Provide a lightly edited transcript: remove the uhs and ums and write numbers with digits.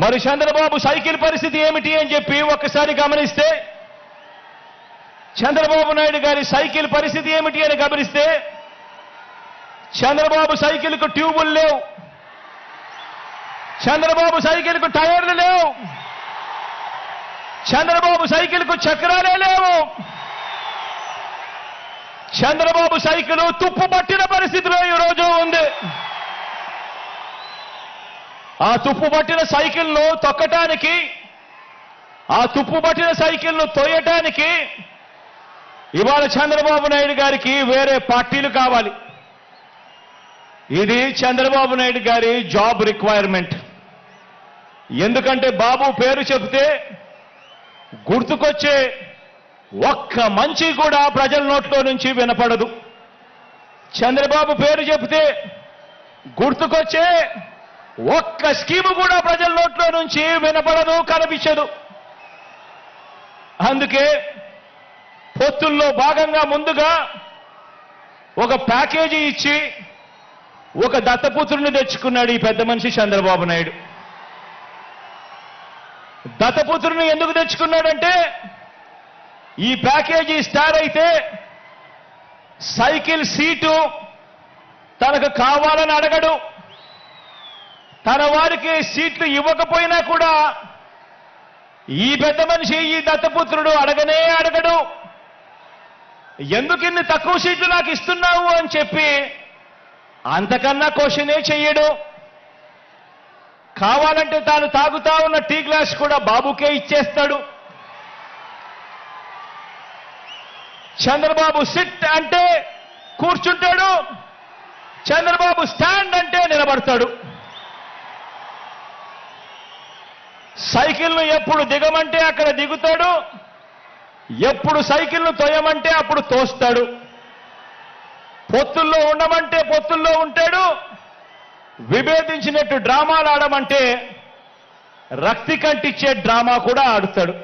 మరి చంద్రబాబు సైకిల్ పరిస్థితి ఏమిటి అని చెప్పి ఒక్కసారి గమనిస్తే, చంద్రబాబు నాయుడు గారి సైకిల్ పరిస్థితి ఏమిటి అని గమనిస్తే, చంద్రబాబు సైకిల్కు ట్యూబులు లేవు, చంద్రబాబు సైకిల్కు టైర్లు లేవు, చంద్రబాబు సైకిల్కు చక్రాలే లేవు, చంద్రబాబు సైకిల్ తుప్పు పట్టిన పరిస్థితిలో ఈరోజు ఉంది. ఆ తుప్పు పట్టిన సైకిల్ను తొక్కటానికి, ఆ తుప్పు పట్టిన సైకిల్ను తోయటానికి ఇవాళ చంద్రబాబు నాయుడు గారికి వేరే పార్టీలు కావాలి. ఇది చంద్రబాబు నాయుడు గారి జాబ్ రిక్వైర్మెంట్. ఎందుకంటే బాబు పేరు చెబితే గుర్తుకొచ్చే ఒక్క మంచి కూడా ప్రజల నోట్లో నుంచి వినపడదు. చంద్రబాబు పేరు చెబితే గుర్తుకొచ్చే ఒక్క స్కీము కూడా ప్రజల నోట్లో నుంచి వినపడదు, కనిపించదు. అందుకే పొత్తుల్లో భాగంగా ముందుగా ఒక ప్యాకేజీ ఇచ్చి ఒక దత్తపుత్రుని తెచ్చుకున్నాడు ఈ పెద్ద మనిషి చంద్రబాబు నాయుడు. దత్తపుత్రుని ఎందుకు తెచ్చుకున్నాడంటే, ఈ ప్యాకేజీ స్టార్ అయితే సైకిల్ సీటు తనకు కావాలని అడగడు, తన వారికి సీట్లు ఇవ్వకపోయినా కూడా ఈ పెద్ద మనిషి, ఈ దత్తపుత్రుడు అడగనే అడగడు. ఎందుకు ఇన్ని తక్కువ సీట్లు నాకు ఇస్తున్నావు అని చెప్పి అంతకన్నా క్వశ్చనే చెయ్యడు. కావాలంటే తాను తాగుతా ఉన్న టీ గ్లాస్ కూడా బాబుకే ఇచ్చేస్తాడు. చంద్రబాబు సిట్ అంటే కూర్చుంటాడు, చంద్రబాబు స్టాండ్ అంటే నిలబడతాడు. సైకిల్ను ఎప్పుడు దిగమంటే అక్కడ దిగుతాడు, ఎప్పుడు సైకిల్ను తోయమంటే అప్పుడు తోస్తాడు. పొత్తుల్లో ఉండమంటే పొత్తుల్లో ఉంటాడు, విభేదించినట్టు డ్రామాలు ఆడమంటే రక్తి కంటిచ్చే డ్రామా కూడా ఆడుతాడు.